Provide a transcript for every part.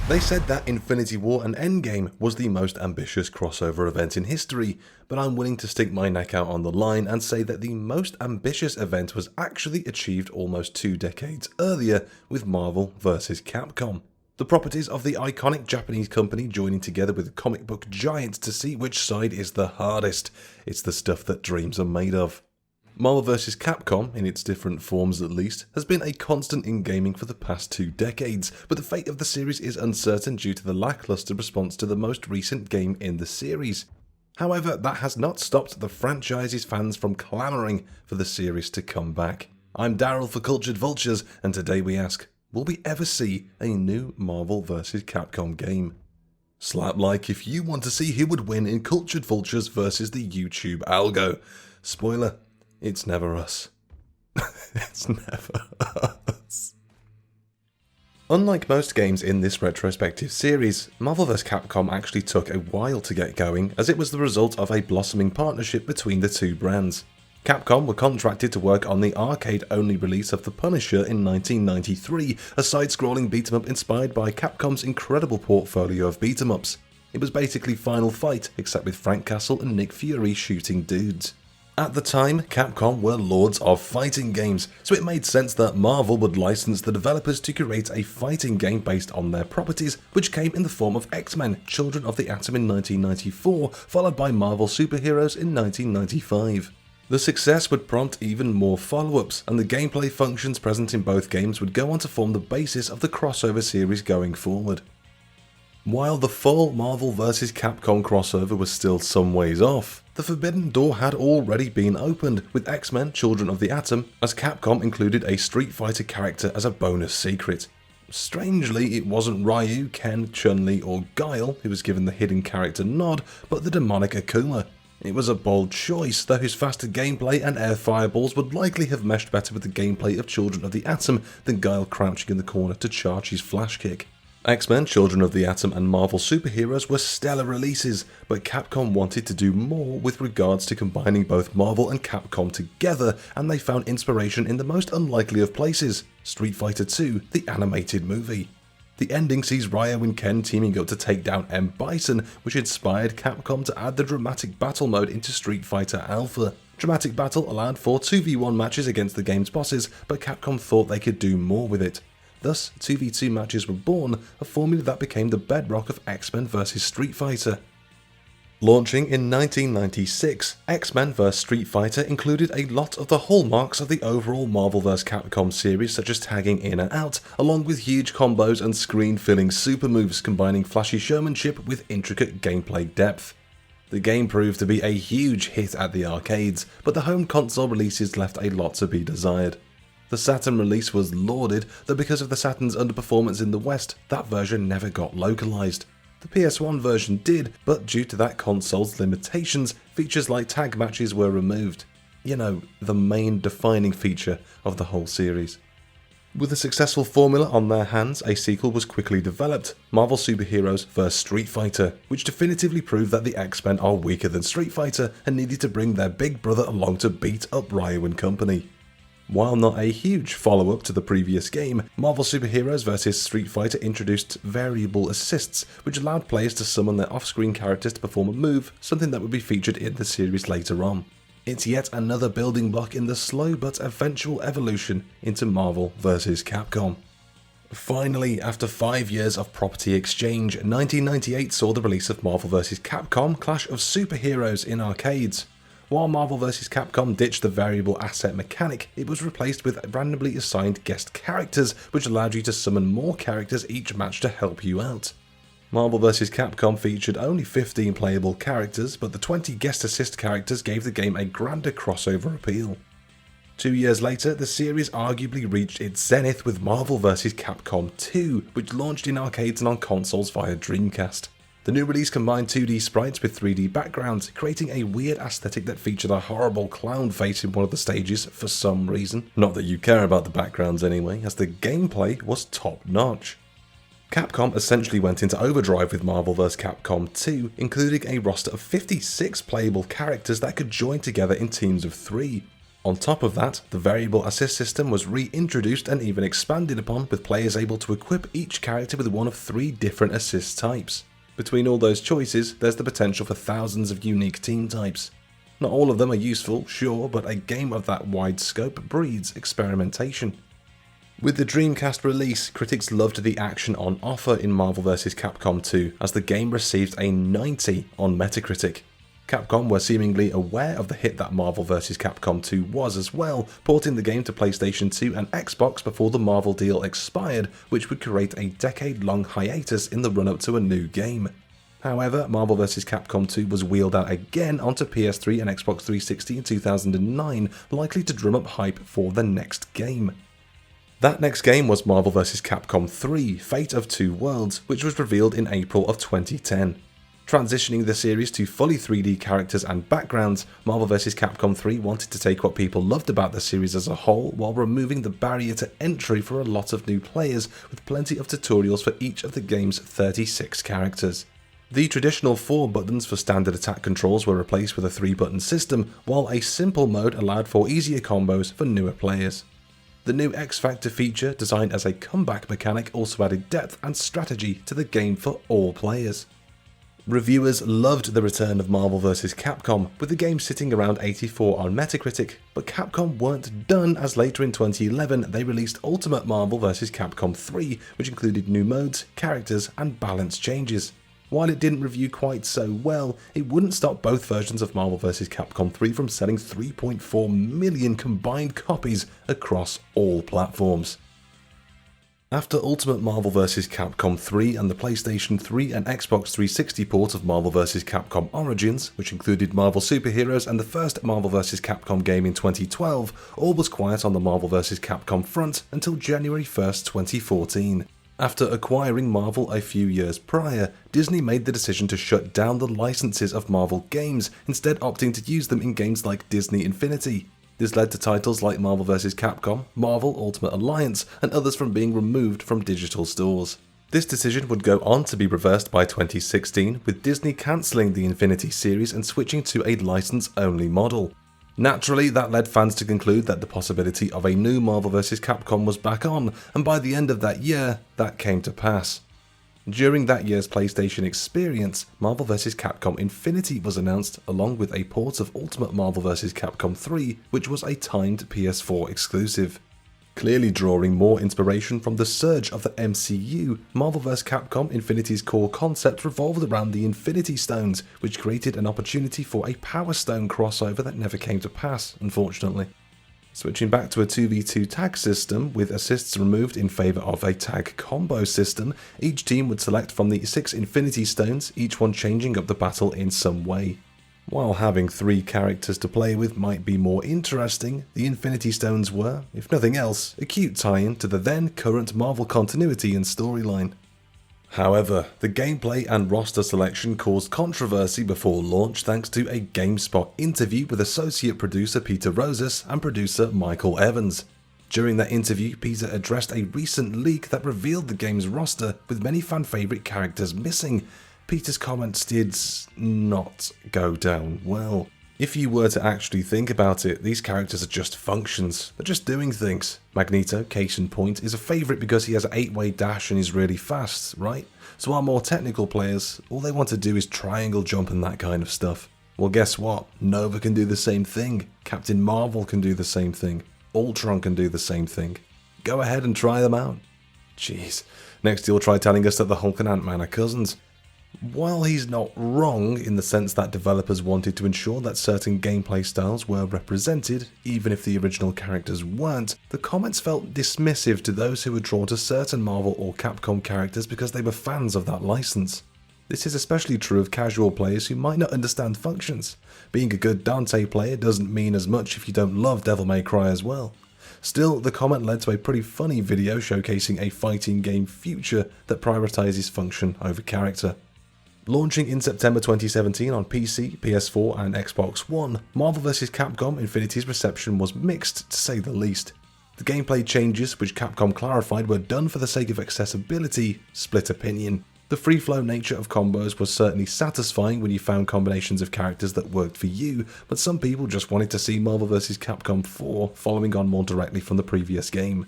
They said that Infinity War and Endgame was the most ambitious crossover event in history, but I'm willing to stick my neck out on the line and say that the most ambitious event was actually achieved almost 2 decades earlier with Marvel vs Capcom. The properties of the iconic Japanese company joining together with comic book giants to see which side is the hardest. It's the stuff that dreams are made of. Marvel vs Capcom, in its different forms at least, has been a constant in gaming for the past 2 decades, but the fate of the series is uncertain due to the lacklustre response to the most recent game in the series. However, that has not stopped the franchise's fans from clamouring for the series to come back. I'm Darryl for Cultured Vultures, and today we ask, will we ever see a new Marvel vs Capcom game? Slap like if you want to see who would win in Cultured Vultures versus the YouTube algo. Spoiler, it's never us. It's never us. Unlike most games in this retrospective series, Marvel vs Capcom actually took a while to get going, as it was the result of a blossoming partnership between the two brands. Capcom were contracted to work on the arcade-only release of The Punisher in 1993, a side-scrolling beat-em-up inspired by Capcom's incredible portfolio of beat-em-ups. It was basically Final Fight, except with Frank Castle and Nick Fury shooting dudes. At the time, Capcom were lords of fighting games, so it made sense that Marvel would license the developers to create a fighting game based on their properties, which came in the form of X-Men, Children of the Atom in 1994, followed by Marvel Superheroes in 1995. The success would prompt even more follow-ups, and the gameplay functions present in both games would go on to form the basis of the crossover series going forward. While the full Marvel vs Capcom crossover was still some ways off, the forbidden door had already been opened, with X-Men Children of the Atom, as Capcom included a Street Fighter character as a bonus secret. Strangely, it wasn't Ryu, Ken, Chun-Li or Guile who was given the hidden character nod, but the demonic Akuma. It was a bold choice, though whose faster gameplay and air fireballs would likely have meshed better with the gameplay of Children of the Atom than Guile crouching in the corner to charge his flash kick. X-Men, Children of the Atom and Marvel Superheroes were stellar releases, but Capcom wanted to do more with regards to combining both Marvel and Capcom together, and they found inspiration in the most unlikely of places, Street Fighter II, the animated movie. The ending sees Ryu and Ken teaming up to take down M. Bison, which inspired Capcom to add the Dramatic Battle mode into Street Fighter Alpha. Dramatic Battle allowed for 2v1 matches against the game's bosses, but Capcom thought they could do more with it. Thus, 2v2 matches were born, a formula that became the bedrock of X-Men vs Street Fighter. Launching in 1996, X-Men vs Street Fighter included a lot of the hallmarks of the overall Marvel vs Capcom series, such as tagging in and out, along with huge combos and screen-filling super moves combining flashy showmanship with intricate gameplay depth. The game proved to be a huge hit at the arcades, but the home console releases left a lot to be desired. The Saturn release was lauded, though because of the Saturn's underperformance in the West, that version never got localized. The PS1 version did, but due to that console's limitations, features like tag matches were removed. You know, the main defining feature of the whole series. With a successful formula on their hands, a sequel was quickly developed, Marvel Superheroes vs Street Fighter, which definitively proved that the X-Men are weaker than Street Fighter and needed to bring their big brother along to beat up Ryu and company. While not a huge follow-up to the previous game, Marvel Superheroes vs Street Fighter introduced variable assists, which allowed players to summon their off-screen characters to perform a move, something that would be featured in the series later on. It's yet another building block in the slow but eventual evolution into Marvel vs Capcom. Finally, after 5 years of property exchange, 1998 saw the release of Marvel vs Capcom Clash of Superheroes in arcades. While Marvel vs Capcom ditched the variable asset mechanic, it was replaced with randomly assigned guest characters, which allowed you to summon more characters each match to help you out. Marvel vs Capcom featured only 15 playable characters, but the 20 guest assist characters gave the game a grander crossover appeal. 2 years later, the series arguably reached its zenith with Marvel vs Capcom 2, which launched in arcades and on consoles via Dreamcast. The new release combined 2D sprites with 3D backgrounds, creating a weird aesthetic that featured a horrible clown face in one of the stages for some reason. Not that you care about the backgrounds anyway, as the gameplay was top notch. Capcom essentially went into overdrive with Marvel vs Capcom 2, including a roster of 56 playable characters that could join together in teams of 3. On top of that, the variable assist system was reintroduced and even expanded upon, with players able to equip each character with one of 3 different assist types. Between all those choices, there's the potential for thousands of unique team types. Not all of them are useful, sure, but a game of that wide scope breeds experimentation. With the Dreamcast release, critics loved the action on offer in Marvel vs Capcom 2, as the game received a 90 on Metacritic. Capcom were seemingly aware of the hit that Marvel vs Capcom 2 was as well, porting the game to PlayStation 2 and Xbox before the Marvel deal expired, which would create a decade-long hiatus in the run-up to a new game. However, Marvel vs Capcom 2 was wheeled out again onto PS3 and Xbox 360 in 2009, likely to drum up hype for the next game. That next game was Marvel vs Capcom 3, Fate of Two Worlds, which was revealed in April of 2010. Transitioning the series to fully 3D characters and backgrounds, Marvel vs Capcom 3 wanted to take what people loved about the series as a whole while removing the barrier to entry for a lot of new players, with plenty of tutorials for each of the game's 36 characters. The traditional 4 buttons for standard attack controls were replaced with a 3-button system, while a simple mode allowed for easier combos for newer players. The new X Factor feature, designed as a comeback mechanic, also added depth and strategy to the game for all players. Reviewers loved the return of Marvel vs Capcom, with the game sitting around 84 on Metacritic, but Capcom weren't done, as later in 2011 they released Ultimate Marvel vs Capcom 3, which included new modes, characters and balance changes. While it didn't review quite so well, it wouldn't stop both versions of Marvel vs Capcom 3 from selling 3.4 million combined copies across all platforms. After Ultimate Marvel vs Capcom 3 and the PlayStation 3 and Xbox 360 port of Marvel vs Capcom Origins, which included Marvel Superheroes and the first Marvel vs Capcom game in 2012, all was quiet on the Marvel vs Capcom front until January 1st, 2014. After acquiring Marvel a few years prior, Disney made the decision to shut down the licenses of Marvel games, instead opting to use them in games like Disney Infinity. This led to titles like Marvel vs Capcom, Marvel Ultimate Alliance, and others from being removed from digital stores. This decision would go on to be reversed by 2016, with Disney cancelling the Infinity series and switching to a license-only model. Naturally, that led fans to conclude that the possibility of a new Marvel vs Capcom was back on, and by the end of that year, that came to pass. During that year's PlayStation experience, Marvel vs Capcom Infinity was announced, along with a port of Ultimate Marvel vs Capcom 3, which was a timed PS4 exclusive. Clearly drawing more inspiration from the surge of the MCU, Marvel vs Capcom Infinity's core concept revolved around the Infinity Stones, which created an opportunity for a Power Stone crossover that never came to pass, unfortunately. Switching back to a 2v2 tag system, with assists removed in favour of a tag combo system, each team would select from the 6 Infinity Stones, each one changing up the battle in some way. While having 3 characters to play with might be more interesting, the Infinity Stones were, if nothing else, a cute tie-in to the then current Marvel continuity and storyline. However, the gameplay and roster selection caused controversy before launch thanks to a GameSpot interview with associate producer Peter Rosas and producer Michael Evans. During that interview, Peter addressed a recent leak that revealed the game's roster, with many fan-favourite characters missing. Peter's comments did not go down well. If you were to actually think about it, these characters are just functions. They're just doing things. Magneto, case in point, is a favourite because he has an 8-way dash and is really fast, right? So our more technical players, all they want to do is triangle jump and that kind of stuff. Well, guess what? Nova can do the same thing. Captain Marvel can do the same thing. Ultron can do the same thing. Go ahead and try them out. Jeez. Next you'll try telling us that the Hulk and Ant-Man are cousins. While he's not wrong in the sense that developers wanted to ensure that certain gameplay styles were represented, even if the original characters weren't, the comments felt dismissive to those who were drawn to certain Marvel or Capcom characters because they were fans of that license. This is especially true of casual players who might not understand functions. Being a good Dante player doesn't mean as much if you don't love Devil May Cry as well. Still, the comment led to a pretty funny video showcasing a fighting game future that prioritizes function over character. Launching in September 2017 on PC, PS4 and Xbox One, Marvel vs Capcom Infinity's reception was mixed, to say the least. The gameplay changes, which Capcom clarified were done for the sake of accessibility, split opinion. The free-flow nature of combos was certainly satisfying when you found combinations of characters that worked for you, but some people just wanted to see Marvel vs Capcom 4 following on more directly from the previous game.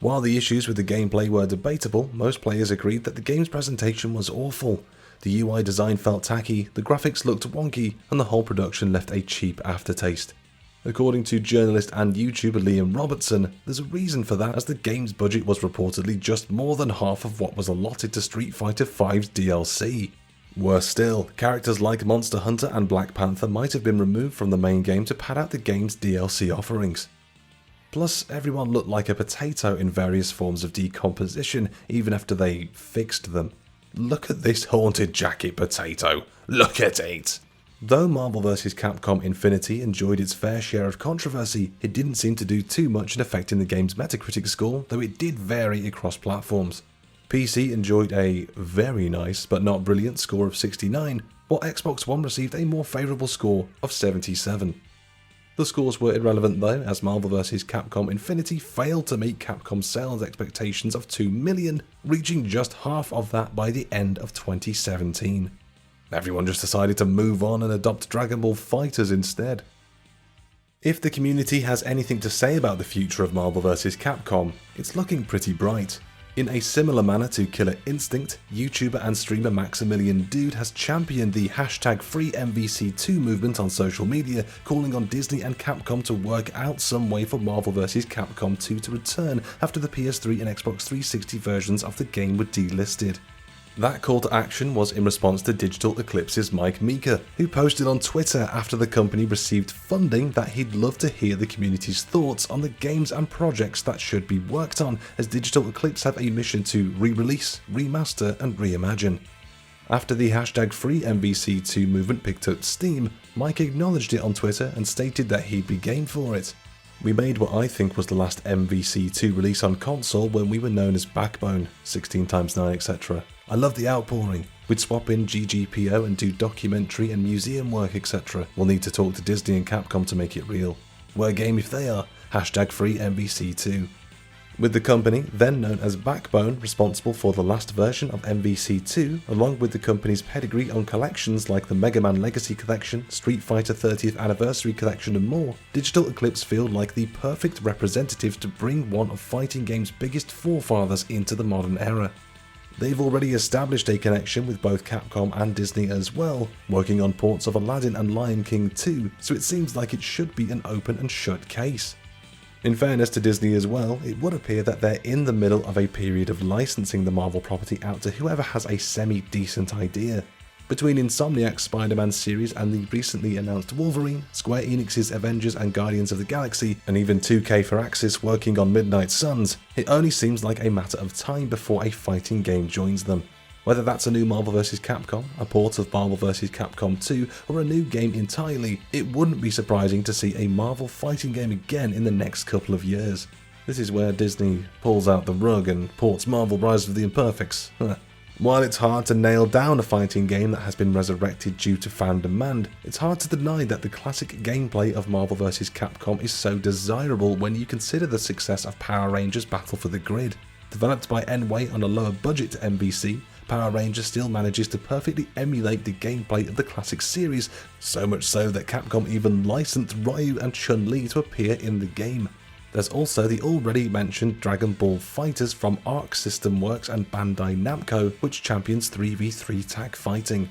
While the issues with the gameplay were debatable, most players agreed that the game's presentation was awful. The UI design felt tacky, the graphics looked wonky, and the whole production left a cheap aftertaste. According to journalist and YouTuber Liam Robertson, there's a reason for that, as the game's budget was reportedly just more than half of what was allotted to Street Fighter V's DLC. Worse still, characters like Monster Hunter and Black Panther might have been removed from the main game to pad out the game's DLC offerings. Plus, everyone looked like a potato in various forms of decomposition, even after they fixed them. Look at this haunted jacket potato, look at it! Though Marvel vs Capcom Infinity enjoyed its fair share of controversy, it didn't seem to do too much in affecting the game's Metacritic score, though it did vary across platforms. PC enjoyed a very nice but not brilliant score of 69, while Xbox One received a more favourable score of 77. The scores were irrelevant though, as Marvel vs Capcom Infinity failed to meet Capcom's sales expectations of 2 million, reaching just half of that by the end of 2017. Everyone just decided to move on and adopt Dragon Ball FighterZ instead. If the community has anything to say about the future of Marvel vs Capcom, it's looking pretty bright. In a similar manner to Killer Instinct, YouTuber and streamer Maximilian Dude has championed the #FreeMVC2 movement on social media, calling on Disney and Capcom to work out some way for Marvel vs Capcom 2 to return after the PS3 and Xbox 360 versions of the game were delisted. That call to action was in response to Digital Eclipse's Mike Meeker, who posted on Twitter after the company received funding that he'd love to hear the community's thoughts on the games and projects that should be worked on, as Digital Eclipse have a mission to re-release, remaster and reimagine. After the #FreeMVC2 movement picked up steam, Mike acknowledged it on Twitter and stated that he'd be game for it. "We made what I think was the last MVC2 release on console when we were known as Backbone, 16x9 etc. I love the outpouring. We'd swap in GGPO and do documentary and museum work etc. We'll need to talk to Disney and Capcom to make it real. We're game if they are, #FreeMVC2. With the company, then known as Backbone, responsible for the last version of MVC2, along with the company's pedigree on collections like the Mega Man Legacy Collection, Street Fighter 30th Anniversary Collection and more, Digital Eclipse feel like the perfect representative to bring one of fighting games' biggest forefathers into the modern era. They've already established a connection with both Capcom and Disney as well, working on ports of Aladdin and Lion King 2, so it seems like it should be an open and shut case. In fairness to Disney as well, it would appear that they're in the middle of a period of licensing the Marvel property out to whoever has a semi-decent idea. Between Insomniac's Spider-Man series and the recently announced Wolverine, Square Enix's Avengers and Guardians of the Galaxy, and even 2K Firaxis working on Midnight Suns, it only seems like a matter of time before a fighting game joins them. Whether that's a new Marvel vs Capcom, a port of Marvel vs Capcom 2, or a new game entirely, it wouldn't be surprising to see a Marvel fighting game again in the next couple of years. This is where Disney pulls out the rug and ports Marvel Rise of the Imperfects. While it's hard to nail down a fighting game that has been resurrected due to fan demand, it's hard to deny that the classic gameplay of Marvel vs Capcom is so desirable when you consider the success of Power Rangers Battle for the Grid. Developed by Enway on a lower budget to MVC, Power Rangers still manages to perfectly emulate the gameplay of the classic series, so much so that Capcom even licensed Ryu and Chun-Li to appear in the game. There's also the already mentioned Dragon Ball FighterZ from Arc System Works and Bandai Namco, which champions 3v3 tag fighting.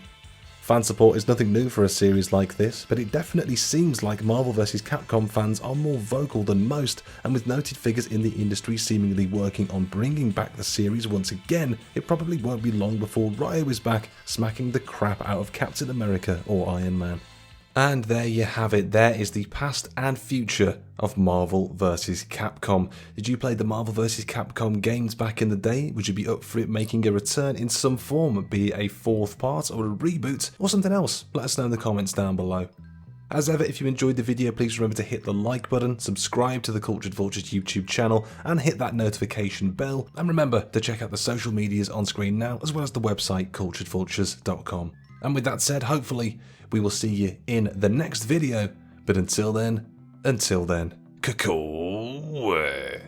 Fan support is nothing new for a series like this, but it definitely seems like Marvel vs Capcom fans are more vocal than most, and with noted figures in the industry seemingly working on bringing back the series once again, it probably won't be long before Ryu is back, smacking the crap out of Captain America or Iron Man. And there you have it, there is the past and future of Marvel vs Capcom. Did you play the Marvel vs Capcom games back in the day? Would you be up for it making a return in some form, be it a fourth part or a reboot or something else? Let us know in the comments down below. As ever, if you enjoyed the video, please remember to hit the like button, subscribe to the Cultured Vultures YouTube channel, and hit that notification bell. And remember to check out the social medias on screen now, as well as the website culturedvultures.com. And with that said, hopefully we will see you in the next video, but until then, caw.